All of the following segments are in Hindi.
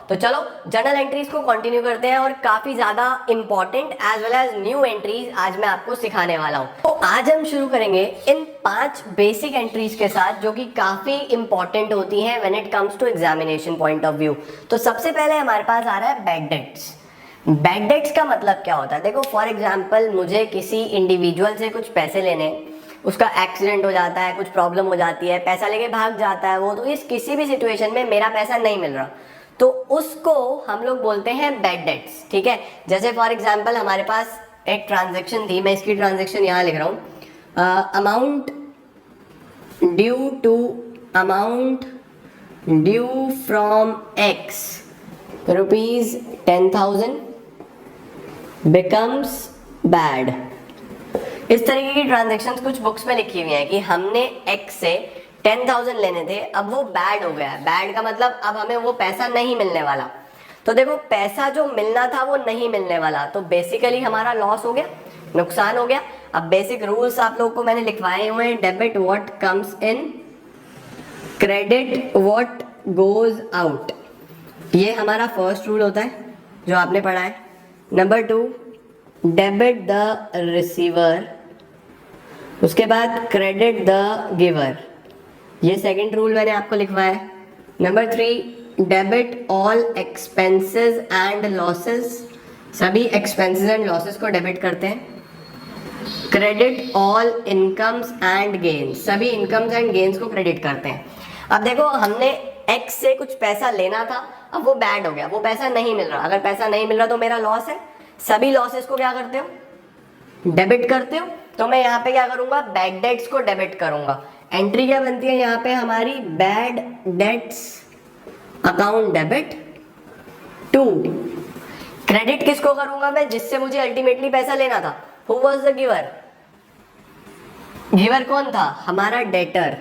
तो चलो जर्नल एंट्रीज को कंटिन्यू करते हैं और काफी ज्यादा important as well as new entries आज मैं आपको सिखाने वाला हूं। तो आज हम शुरू करेंगे इन 5 बेसिक एंट्रीज के साथ जो कि काफी इंपॉर्टेंट होती हैं when it comes to examination point of view. तो सबसे पहले हमारे पास आ रहा है बैड डेट्स। बैड डेट्स का मतलब क्या होता है? देखो फॉर एग्जाम्पल मुझे किसी इंडिविजुअल से कुछ पैसे लेने, उसका एक्सीडेंट हो जाता है, कुछ प्रॉब्लम हो जाती है, पैसा लेके भाग जाता है वो, तो इस किसी भी सिचुएशन में मेरा पैसा नहीं मिल रहा तो उसको हम लोग बोलते हैं बैड डेट्स। ठीक है, जैसे फॉर एग्जाम्पल हमारे पास एक ट्रांजेक्शन थी, मैं इसकी ट्रांजेक्शन यहाँ लिख रहा हूँ, amount due from x rupees 10,000 becomes bad. इस तरीके की ट्रांजैक्शंस कुछ बुक्स में लिखी हुई है कि हमने एक्स से 10,000 लेने थे, अब वो बैड हो गया। बैड का मतलब अब हमें वो पैसा नहीं मिलने वाला। तो देखो पैसा जो मिलना था वो नहीं मिलने वाला, तो बेसिकली हमारा लॉस हो गया, नुकसान हो गया। अब बेसिक रूल्स आप लोगों को मैंने लिखवाए हुए हैं, debit what comes in, credit what goes out. ये हमारा फर्स्ट रूल होता है जो आपने पढ़ा है। नंबर 2, डेबिट द रिसीवर, उसके बाद क्रेडिट द गिवर, ये सेकंड रूल मैंने आपको लिखवाया है। Number 3, debit all expenses and losses, सभी एक्सपेंसेस एंड लॉसेस को डेबिट करते हैं। Credit all incomes and gains, सभी इनकम्स एंड गेन्स को क्रेडिट करते हैं। अब देखो हमने एक्स से कुछ पैसा लेना था, अब वो बैड हो गया, वो पैसा नहीं मिल रहा। अगर पैसा नहीं मिल रहा तो मेरा लॉस है, सभी लॉसेस को क्या करते हो, डेबिट करते हो। तो मैं यहाँ पे क्या करूंगा, बैड डेट्स को डेबिट करूंगा। एंट्री क्या बनती है यहाँ पे हमारी, bad debts account debit to. Credit किसको करूंगा मैं, जिससे मुझे अल्टीमेटली पैसा लेना था। Who was the giver? Giver कौन था? हमारा डेटर,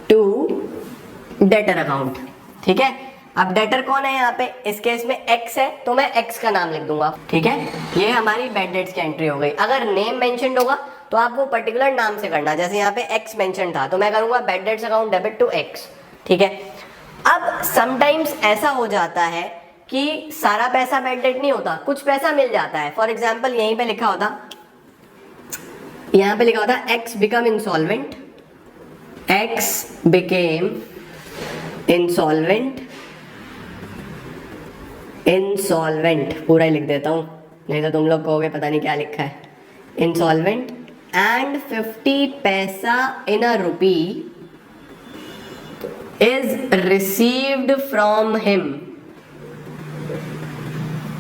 टू डेटर अकाउंट। ठीक है, अब डेटर कौन है यहाँ पे, इस केस में एक्स है तो मैं एक्स का नाम लिख दूंगा। ठीक है, ये हमारी बैड डेट्स की एंट्री हो गई। अगर नेम मेंशन्ड होगा तो आप वो पर्टिकुलर नाम से करना, जैसे यहाँ पे एक्स मेंशन था तो मैं करूंगा bad debts account debit to X. ठीक है, अब समटाइम्स ऐसा हो जाता है कि सारा पैसा बैड डेट नहीं होता, कुछ पैसा मिल जाता है। फॉर एग्जाम्पल यहीं पे लिखा होता, यहाँ पे लिखा होता x become insolvent, x became insolvent, पूरा ही लिख देता हूं नहीं तो तुम लोग कहोगे पता नहीं क्या लिखा है। Insolvent and 50 paisa in a rupee is received from him.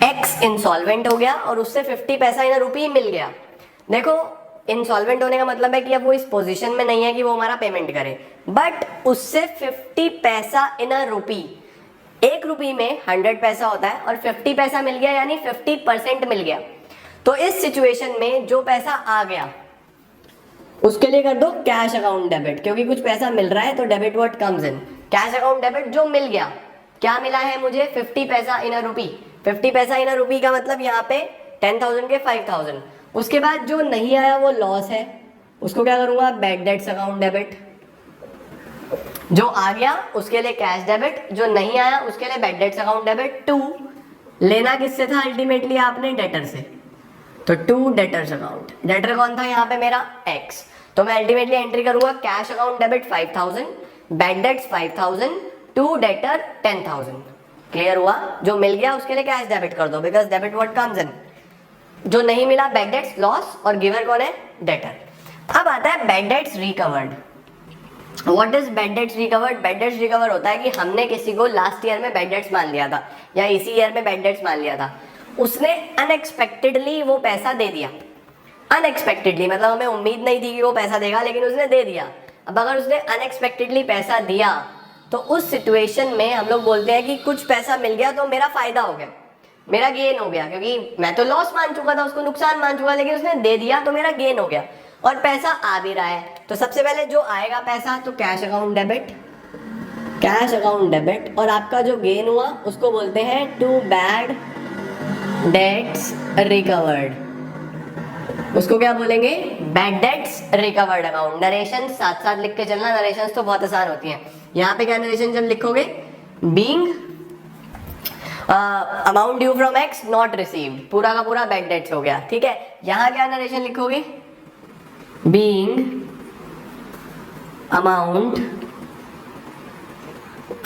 Ex insolvent हो गया और उससे 50 पैसा इन अ रुपी मिल गया। देखो इंसॉल्वेंट होने का मतलब है कि अब वो इस पोजीशन में नहीं है कि वो हमारा पेमेंट करे, बट उससे 50 पैसा इन अ रुपी, 1 रुपी में 100 पैसा होता है और 50 पैसा मिल गया यानी 50% मिल गया। तो इस सिचुएशन में जो पैसा आ गया उसके लिए कर दो कैश अकाउंट डेबिट, क्योंकि कुछ पैसा मिल रहा है तो debit what comes in, cash account debit जो मिल गया। क्या मिला है मुझे, 50 paisa in a rupee. 50 paisa in a रुपी का मतलब यहाँ पे 10,000 के 5,000। उसके बाद जो नहीं आया वो लॉस है, उसको क्या करूंगा, बैड डेट्स अकाउंट डेबिट। जो आ गया उसके लिए कैश डेबिट, जो नहीं आया उसके लिए bad debts account debit to. लेना किससे था अल्टीमेटली आपने, डेटर से, तो टू डेटर्स अकाउंट। डेटर कौन था यहाँ पे मेरा, एक्स। तो मैं अल्टीमेटली एंट्री करूंगा cash account debit 5,000, bad debts 5,000, to debtor 10,000। Clear हुआ? जो मिल गया उसके लिए कैश डेबिट कर दो, because debit what comes in. जो नहीं मिला बैड डेट्स लॉस, और गिवर कौन है, डेटर। अब आता है bad debts recovered. What is bad debts recovered? Bad debts recover होता है कि हमने किसी को लास्ट ईयर में बैड डेट्स मान लिया था या इसी ईयर में बैड डेट्स मान लिया था, उसने अनएक्सपेक्टेडली वो पैसा दे दिया। अनएक्सपेक्टेडली मतलब हमें उम्मीद नहीं थी कि वो पैसा देगा, लेकिन उसने दे दिया। अब अगर उसने अनएक्सपेक्टेडली पैसा दिया तो उस सिचुएशन में हम लोग बोलते हैं कि कुछ पैसा मिल गया तो मेरा फायदा हो गया, मेरा गेन हो गया, क्योंकि मैं तो लॉस मान चुका था, उसको नुकसान मान चुका, लेकिन उसने दे दिया तो मेरा गेन हो गया और पैसा आ भी रहा है। तो सबसे पहले जो आएगा पैसा तो cash account debit, cash account debit, और आपका जो गेन हुआ उसको बोलते हैं टू बैड डेट्स रिकवर्ड। उसको क्या बोलेंगे, bad debts recovered account. Narration साथ साथ लिख के चलना, नरेशन तो बहुत आसान होती हैं। यहाँ पे क्या नरेशन जब लिखोगे, being amount due from x not received, पूरा का पूरा बैड डेट्स हो गया। ठीक है, यहां क्या नरेशन लिखोगे, being amount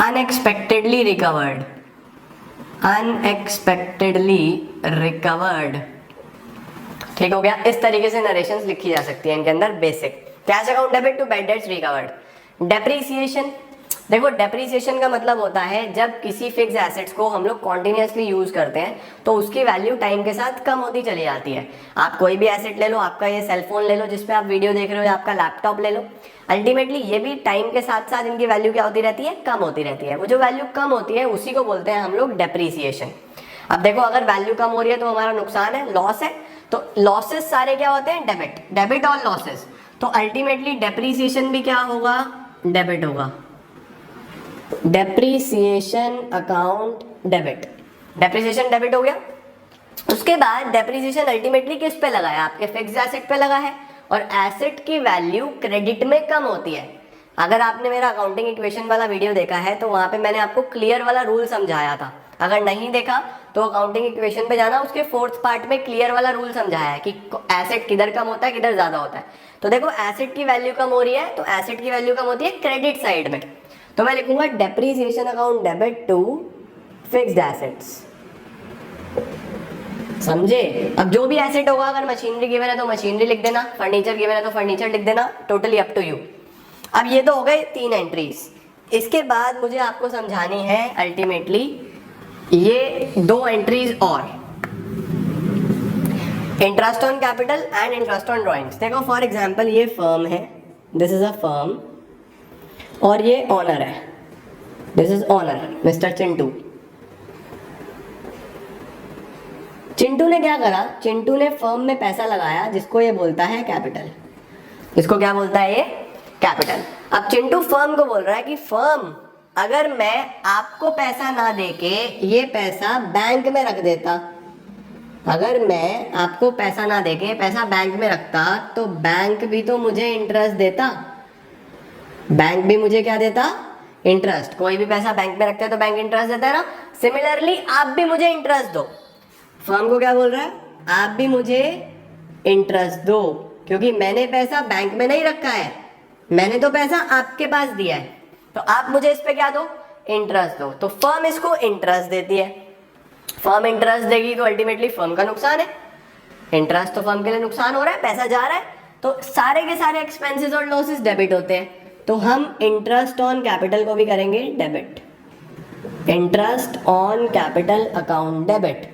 unexpectedly recovered, unexpectedly recovered. ठीक हो गया, इस तरीके से नरेशंस लिखी जा सकती है इनके अंदर basic. Cash account debit to bad debts recovered. Depreciation, देखो डेप्रीसिएशन का मतलब होता है जब किसी फिक्स एसेट्स को हम लोग कॉन्टिन्यूसली यूज करते हैं तो उसकी वैल्यू टाइम के साथ कम होती चली जाती है। आप कोई भी एसेट ले लो, आपका ये सेलफोन ले लो जिसपे आप वीडियो देख रहे हो, या आपका लैपटॉप ले लो, अल्टीमेटली ये भी टाइम के साथ साथ इनकी वैल्यू क्या होती रहती है, कम होती रहती है। वो जो वैल्यू कम होती है उसी को बोलते हैं हम लोग डेप्रीसिएशन। अब देखो अगर वैल्यू कम हो रही है तो हमारा नुकसान है, लॉस है, तो लॉसेस सारे क्या होते हैं, डेबिट, डेबिट और लॉसेस। तो अल्टीमेटली डेप्रीसिएशन भी क्या होगा, डेबिट होगा। Depreciation account debit, depreciation debit हो गया। उसके बाद डेप्रीसिएशन अल्टीमेटली किस पे लगा है, आपके फिक्स्ड एसेट पे लगा है, और एसेट की वैल्यू क्रेडिट में कम होती है। अगर आपने मेरा अकाउंटिंग इक्वेशन वाला वीडियो देखा है तो वहां पे मैंने आपको क्लियर वाला रूल समझाया था। अगर नहीं देखा तो अकाउंटिंग इक्वेशन पे जाना, उसके 4th पार्ट में क्लियर वाला रूल समझाया है कि एसेट किधर कम होता है किधर ज्यादा होता है। तो देखो एसेट की वैल्यू कम हो रही है तो एसेट की वैल्यू कम होती है क्रेडिट साइड में, तो मैं लिखूंगा depreciation account debit to fixed assets. समझे? अब जो भी एसेट होगा, अगर मशीनरी गिवन है तो मशीनरी लिख देना, फर्नीचर गिवन है तो फर्नीचर लिख देना, टोटली अप टू यू। अब ये तो हो गए 3 एंट्रीज। इसके बाद मुझे आपको समझानी है अल्टीमेटली ये 2 एंट्रीज और, interest on capital and interest on drawings. देखो फॉर एग्जांपल ये फर्म है, दिस इज अ फर्म, और ये ऑनर है, this is owner mister Chintu. Chintu ने क्या करा, चिंटू ने फर्म में पैसा लगाया जिसको ये बोलता है कैपिटल, इसको क्या बोलता है ये, कैपिटल। अब चिंटू फर्म को बोल रहा है कि फर्म अगर मैं आपको पैसा ना देके ये पैसा बैंक में रख देता, अगर मैं आपको पैसा ना देके पैसा बैंक में रखता तो बैंक भी तो मुझे इंटरेस्ट देता, बैंक भी मुझे क्या देता, इंटरेस्ट। कोई भी पैसा बैंक में रखते हैं तो बैंक इंटरेस्ट देता है ना। सिमिलरली आप भी मुझे इंटरेस्ट दो, फर्म को क्या बोल रहा है, आप भी मुझे इंटरेस्ट दो, क्योंकि मैंने पैसा बैंक में नहीं रखा है, मैंने तो पैसा आपके पास दिया है, तो आप मुझे इस पे क्या दो, इंटरेस्ट दो। तो फर्म इसको इंटरेस्ट देती है, फर्म इंटरेस्ट देगी तो अल्टीमेटली फर्म का नुकसान है, इंटरेस्ट तो फर्म के लिए नुकसान हो रहा है, पैसा जा रहा है, तो सारे के सारे एक्सपेंसेस और लॉसेस डेबिट होते हैं। तो हम इंटरेस्ट ऑन कैपिटल को भी करेंगे debit, interest on capital account debit.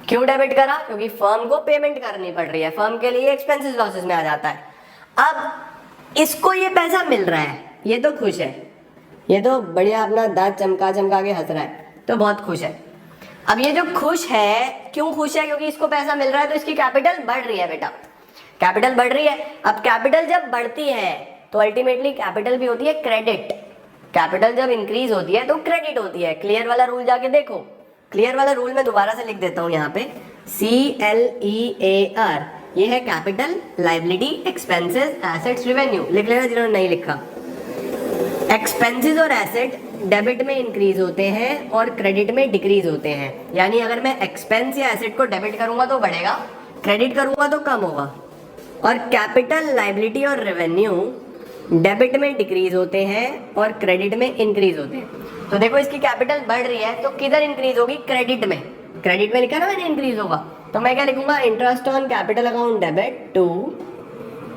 क्यों डेबिट करा, क्योंकि फर्म को पेमेंट करनी पड़ रही है, फर्म के लिए एक्सपेंसेस लॉसेस में आ जाता है। अब इसको ये पैसा मिल रहा है, ये तो खुश है, ये तो बढ़िया अपना दांत चमका चमका के हंस रहा है, तो बहुत खुश है। अब ये जो खुश है, क्यों खुश है, क्योंकि इसको पैसा मिल रहा है तो इसकी कैपिटल बढ़ रही है बेटा, कैपिटल बढ़ रही है। अब कैपिटल जब बढ़ती है तो अल्टीमेटली कैपिटल भी होती है क्रेडिट, कैपिटल जब इंक्रीज होती है तो क्रेडिट होती है। क्लियर वाला रूल जाके देखो, क्लियर वाला रूल मैं दोबारा से लिख देता हूं यहाँ पे, CLEAR, ये है capital, liability, expenses, assets, revenue. लिख लेना जिन्होंने नहीं लिखा। एक्सपेंसेस और एसेट डेबिट में इंक्रीज होते हैं और क्रेडिट में डिक्रीज होते हैं, यानी अगर मैं एक्सपेंस या एसेट को डेबिट करूंगा तो बढ़ेगा, क्रेडिट करूंगा तो कम होगा। और कैपिटल, लाइबिलिटी और रेवेन्यू डेबिट में डिक्रीज होते हैं और क्रेडिट में इंक्रीज होते हैं। तो देखो इसकी कैपिटल बढ़ रही है तो किधर इंक्रीज होगी, क्रेडिट में, क्रेडिट में लिखा ना मैंने इंक्रीज होगा, तो मैं क्या लिखूंगा, interest on capital account debit to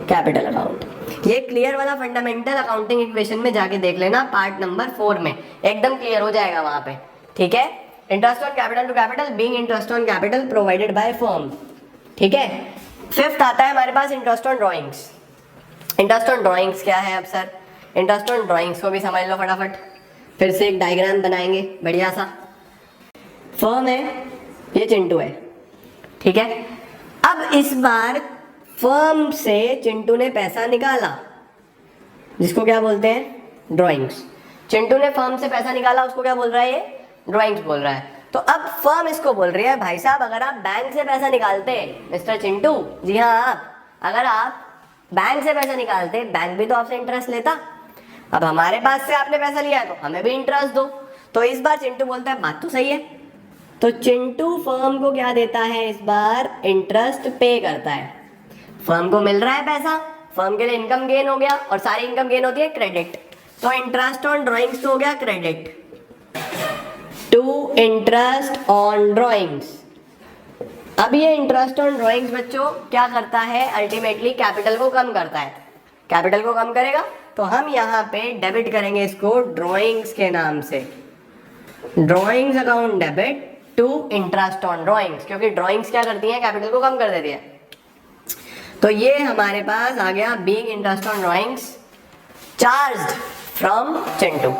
capital account. ये क्लियर वाला फंडामेंटल अकाउंटिंग इक्वेशन में जाके देख लेना, पार्ट नंबर 4 में एकदम क्लियर हो जाएगा वहां पे, ठीक है। Interest on capital to capital being interest on capital provided by firm, ठीक है। 5th आता है हमारे पास interest on drawings. Interest on drawings क्या है, अब सर इंटरेस्ट ऑन ड्रॉइंग्स को भी समझ लो फटाफट, फिर से एक डायग्राम बनाएंगे बढ़िया सा। फर्म है, ये चिंटू है, ठीक है। अब इस बार फर्म से चिंटू ने पैसा निकाला, जिसको क्या बोलते हैं, ड्रॉइंग्स। चिंटू ने फर्म से पैसा निकाला, उसको क्या बोल रहा है, ये ड्रॉइंग्स बोल रहा है। तो अब फर्म इसको बोल रही है, भाई साहब अगर आप बैंक से पैसा निकालते मिस्टर चिंटू, जी हाँ आप, अगर आप बैंक से पैसा निकालते, बैंक भी तो आपसे इंटरेस्ट लेता, अब हमारे पास से आपने पैसा लिया है तो हमें भी इंटरेस्ट दो। तो इस बार चिंटू बोलता है बात तो सही है, तो चिंटू फर्म को क्या देता है इस बार, इंटरेस्ट पे करता है। फर्म को मिल रहा है पैसा, फर्म के लिए इनकम गेन हो गया, और सारी इनकम गेन होती है क्रेडिट, तो इंटरेस्ट ऑन ड्राइंग्स तो हो गया credit to interest on drawings. अब ये इंटरेस्ट ऑन ड्राइंग्स बच्चों क्या करता है, अल्टीमेटली कैपिटल को कम करता है। कैपिटल को कम करेगा तो हम यहाँ पे डेबिट करेंगे इसको ड्राइंग्स के नाम से, drawings account debit to interest on drawings, क्योंकि ड्राइंग्स क्या करती हैं, कैपिटल को कम कर देती है। तो ये हमारे पास आ गया being interest on drawings charged from Chintu.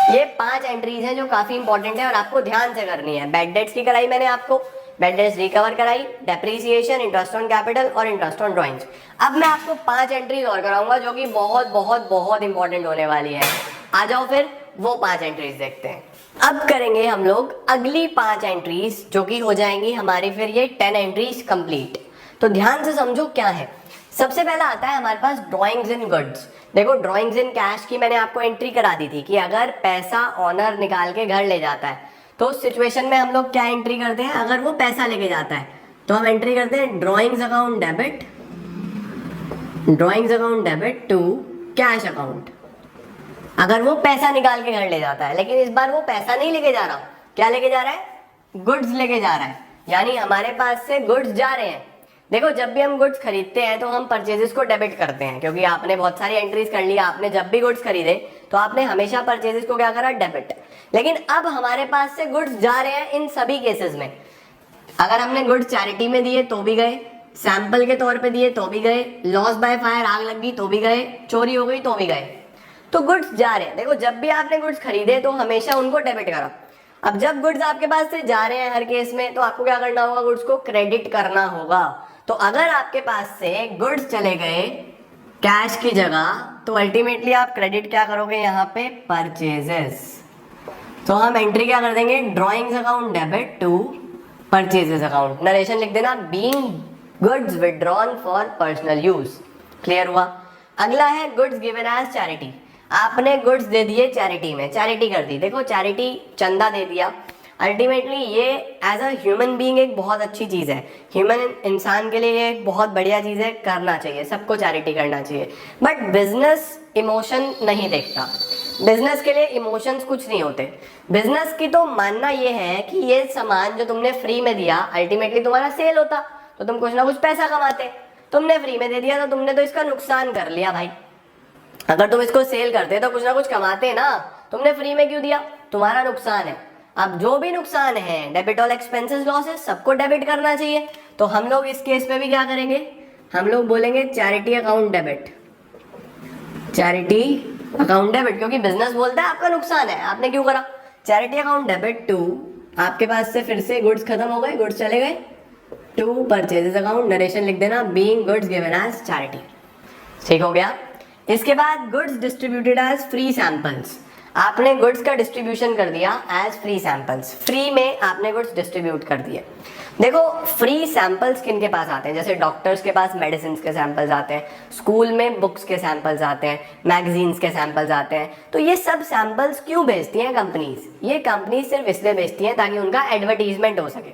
ये 5 एंट्रीज हैं जो काफी इंपॉर्टेंट है और आपको ध्यान से करनी है। बैड डेट्स की कराई मैंने आपको, बैड डेट्स रिकवर कराई, डेप्रिसिएशन, इंटरेस्ट ऑन कैपिटल और इंटरेस्ट ऑन ड्राइंग्स। अब मैं आपको 5 एंट्रीज और कराऊंगा जो कि बहुत बहुत बहुत इंपॉर्टेंट होने वाली है। आ जाओ फिर वो 5 एंट्रीज देखते हैं। अब करेंगे हम लोग अगली 5 एंट्रीज जो कि हो जाएंगी हमारी फिर ये 10 एंट्रीज कंप्लीट। तो ध्यान से समझो क्या है। सबसे पहला आता है हमारे पास ड्राइंग्स इन गुड्स। देखो ड्राइंग्स इन कैश की मैंने आपको एंट्री करा दी थी कि अगर पैसा ऑनर निकाल के घर ले जाता है तो उस सिचुएशन में हम लोग क्या एंट्री करते हैं, अगर वो पैसा लेके जाता है तो हम एंट्री करते हैं drawings account debit, drawings account debit to cash account. अगर वो पैसा निकाल के घर ले जाता है, लेकिन इस बार वो पैसा नहीं लेके जा रहा, क्या लेके जा रहा है, गुड्स लेके जा रहा है, यानी हमारे पास से गुड्स जा रहे हैं। देखो जब भी हम गुड्स खरीदते हैं तो हम परचेजेस को डेबिट करते हैं, क्योंकि आपने बहुत सारी एंट्रीज कर ली, आपने जब भी गुड्स खरीदे तो आपने हमेशा परचेजेस को क्या करा, डेबिट। लेकिन अब हमारे पास से गुड्स जा रहे हैं इन सभी केसेस में। अगर हमने गुड्स चैरिटी में दिए तो भी गए, सैंपल के तौर पे दिए तो भी गए, लॉस बाय फायर आग लग गई तो भी गए, चोरी हो गई तो भी गए, तो गुड्स जा रहे हैं। देखो जब भी आपने गुड्स खरीदे तो हमेशा उनको डेबिट करा। अब जब गुड्स आपके पास से जा रहे हैं हर केस में, तो आपको क्या करना होगा, गुड्स को क्रेडिट करना होगा। तो अगर आपके पास से गुड्स चले गए कैश की जगह, तो अल्टीमेटली आप क्रेडिट क्या करोगे यहाँ पे, परचेजेस। तो हम एंट्री क्या कर देंगे, drawings account debit to purchases account. Narration लिख देना, being goods withdrawn for personal use. Clear हुआ। अगला है गुड्स गिवन एज चैरिटी। आपने गुड्स दे दिए चैरिटी में, चैरिटी कर दी। देखो चैरिटी चंदा दे दिया, अल्टीमेटली ये एज अ ह्यूमन बीइंग एक बहुत अच्छी चीज़ है। ह्यूमन इंसान के लिए ये एक बहुत बढ़िया चीज़ है, करना चाहिए, सबको चैरिटी करना चाहिए। बट बिजनेस इमोशन नहीं देखता, बिजनेस के लिए इमोशंस कुछ नहीं होते। बिजनेस की तो मानना ये है कि ये सामान जो तुमने फ्री में दिया अल्टीमेटली तुम्हारा सेल होता तो तुम कुछ ना कुछ पैसा कमाते। तुमने फ्री में दे दिया तो तुमने तो इसका नुकसान कर लिया भाई। अगर तुम इसको सेल करते तो कुछ ना कुछ कमाते ना, तुमने फ्री में क्यों दिया, तुम्हारा नुकसान है। अब जो भी नुकसान है, डेबिट ऑल एक्सपेंसेस लॉसेस सबको डेबिट करना चाहिए। तो हम लोग इस केस में भी क्या करेंगे, हम लोग बोलेंगे charity account debit, charity account debit, क्योंकि बिजनेस बोलता है आपका नुकसान है, आपने क्यों करा। चैरिटी अकाउंट डेबिट टू, आपके पास से फिर से गुड्स खत्म हो गए, गुड्स चले गए, टू परचेजेस अकाउंट। नरेशन लिख देना, being goods given as charity. ठीक हो गया। इसके बाद goods distributed as free samples. आपने गुड्स का डिस्ट्रीब्यूशन कर दिया एज फ्री सैंपल्स, फ्री में आपने गुड्स डिस्ट्रीब्यूट कर दिए। देखो फ्री सैंपल्स किन के पास आते हैं, जैसे डॉक्टर्स के पास मेडिसिन के सैंपल्स आते हैं, स्कूल में बुक्स के सैंपल्स आते हैं, मैगजीन्स के सैंपल्स आते हैं। तो ये सब सैंपल्स क्यों भेजती हैं कंपनीज, ये कंपनीज सिर्फ इसलिए भेजती हैं ताकि उनका एडवर्टीजमेंट हो सके,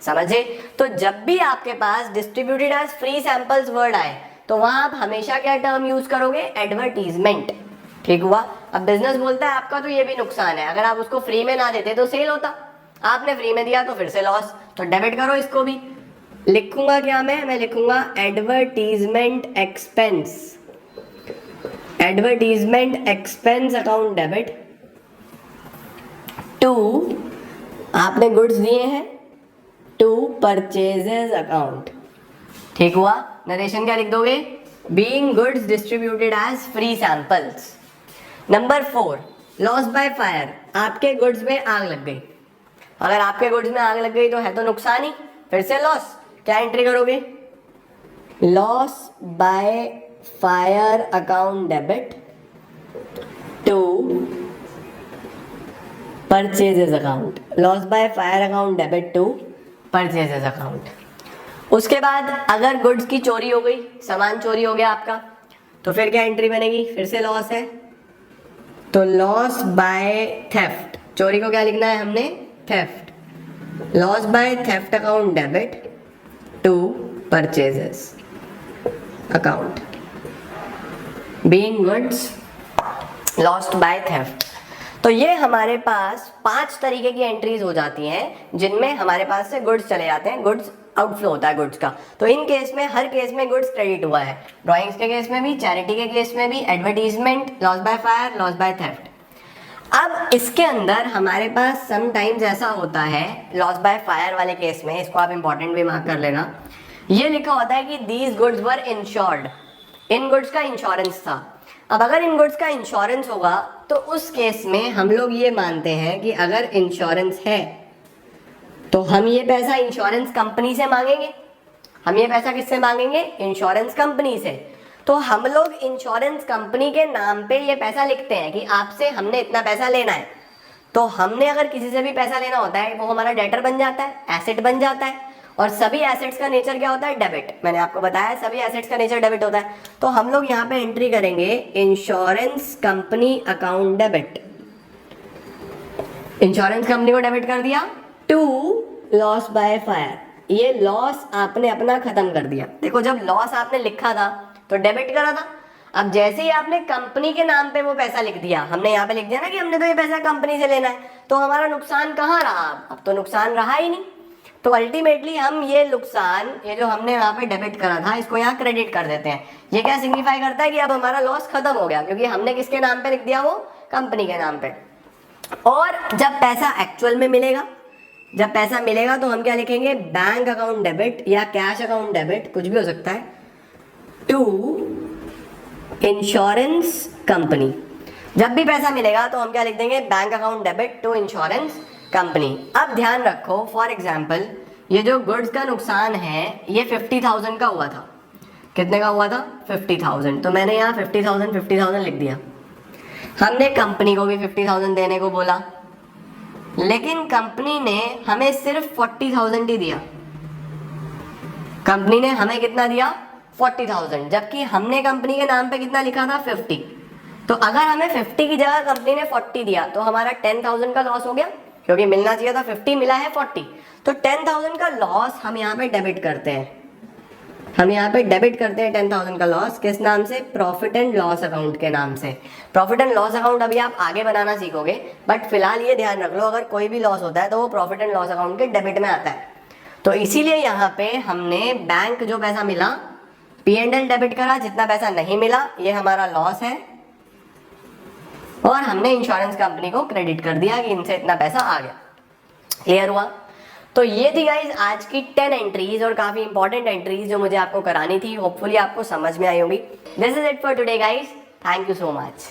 समझे। तो जब भी आपके पास distributed as free samples worth आए तो वहां आप हमेशा क्या टर्म यूज करोगे, एडवर्टीजमेंट। ठीक हुआ। अब बिजनेस बोलता है आपका तो ये भी नुकसान है, अगर आप उसको फ्री में ना देते तो सेल होता, आपने फ्री में दिया तो फिर से लॉस, तो डेबिट करो इसको भी। लिखूंगा क्या मैं लिखूंगा advertisement expense, advertisement expense account debit to, आपने गुड्स दिए हैं, टू परचेजेस अकाउंट। ठीक हुआ। नरेशन क्या लिख दोगे, being goods distributed as free samples. Number 4, loss by fire. आपके गुड्स में आग लग गई, अगर आपके गुड्स में आग लग गई तो है तो नुकसान ही, फिर से लॉस। क्या एंट्री करोगे, loss by fire account debit to purchases account, loss by fire account debit to purchases account. उसके बाद अगर गुड्स की चोरी हो गई, सामान चोरी हो गया आपका, तो फिर क्या एंट्री बनेगी, फिर से लॉस है तो लॉस बाय थेफ्ट। चोरी को क्या लिखना है हमने, theft loss by theft account debit to purchases account being goods lost by theft. तो ये हमारे पास 5 तरीके की एंट्रीज हो जाती हैं जिनमें हमारे पास से गुड्स चले जाते हैं, गुड्स आउटफ्लो होता है गुड्स का। तो इन केस में हर केस में गुड्स क्रेडिट हुआ है, ड्राइंग्स के केस में भी, चैरिटी के केस में भी, advertisement, loss by fire, loss by theft. अब इसके अंदर हमारे पास समटाइम्स ऐसा होता है, लॉस बाय फायर वाले केस में, इसको आप इंपॉर्टेंट भी मार्क कर लेना, ये लिखा होता है कि these goods were insured, in goods का इंश्योरेंस था। अब अगर इन गुड्स का इंश्योरेंस होगा तो उस केस में हम लोग ये मानते हैं कि अगर इंश्योरेंस है तो हम ये पैसा इंश्योरेंस कंपनी से मांगेंगे। हम ये पैसा किससे मांगेंगे? इंश्योरेंस कंपनी से। तो हम लोग इंश्योरेंस कंपनी के नाम पे ये पैसा लिखते हैं कि आपसे हमने इतना पैसा लेना है। तो हमने अगर किसी से भी पैसा लेना होता है वो हमारा डेटर बन जाता है, एसेट बन जाता है। और सभी एसेट्स का नेचर क्या होता है? डेबिट। मैंने आपको बताया सभी एसेट्स का नेचर डेबिट होता है। तो हम लोग यहाँ पे एंट्री करेंगे insurance company account debit. Insurance company को डेबिट कर दिया टू लॉस बाय फायर। ये लॉस आपने अपना खत्म कर दिया। देखो जब लॉस आपने लिखा था तो डेबिट करा था, अब जैसे ही आपने कंपनी के नाम पे वो पैसा लिख दिया, हमने यहाँ पे लिख दिया ना कि हमने तो ये पैसा कंपनी से लेना है, तो हमारा नुकसान कहाँ रहा? अब तो नुकसान रहा ही नहीं। तो अल्टीमेटली हम ये नुकसान, ये जो हमने यहाँ पे डेबिट करा था, इसको यहाँ क्रेडिट कर देते हैं। ये क्या सिग्निफाई करता है कि अब हमारा लॉस खत्म हो गया, क्योंकि हमने किसके नाम पे लिख दिया? वो कंपनी के नाम पे। और जब पैसा एक्चुअल में मिलेगा, जब पैसा मिलेगा तो हम क्या लिखेंगे? बैंक अकाउंट डेबिट या कैश अकाउंट डेबिट, कुछ भी हो सकता है, टू इंश्योरेंस कंपनी। जब भी पैसा मिलेगा तो हम क्या लिख देंगे? Bank account debit to insurance company. अब ध्यान रखो, फॉर एग्जाम्पल ये जो गुड्स का नुकसान है ये 50,000 का हुआ था। कितने का हुआ था? 50,000। तो मैंने यहाँ 50,000 लिख दिया। हमने कंपनी को भी 50,000 देने को बोला, लेकिन कंपनी ने हमें सिर्फ 40,000 ही दिया। कंपनी ने हमें कितना दिया? 40,000, जबकि हमने कंपनी के नाम पे कितना लिखा था? 50। तो अगर हमें 50 की जगह कंपनी ने 40 दिया तो हमारा 10,000 का लॉस हो गया, क्योंकि मिलना चाहिए था 50, मिला है 40। तो 10,000 का लॉस हम यहाँ पे डेबिट करते हैं। हम यहाँ पे डेबिट करते हैं 10,000 का लॉस। किस नाम से? प्रॉफिट एंड लॉस अकाउंट के नाम से। प्रॉफिट एंड लॉस अकाउंट अभी आप आगे बनाना सीखोगे, बट फिलहाल ये ध्यान रख लो, अगर कोई भी लॉस होता है तो वो प्रॉफिट एंड लॉस अकाउंट के डेबिट में आता है। तो इसीलिए यहाँ पे हमने बैंक जो पैसा मिला P&L डेबिट करा, जितना पैसा नहीं मिला ये हमारा लॉस है, और हमने इंश्योरेंस कंपनी को क्रेडिट कर दिया कि इनसे इतना पैसा आ गया। क्लियर हुआ? तो ये थी गाइज आज की 10 एंट्रीज, और काफी इंपॉर्टेंट एंट्रीज जो मुझे आपको करानी थी। होपफुली आपको समझ में आई होगी। This is it for today guys, thank you so much.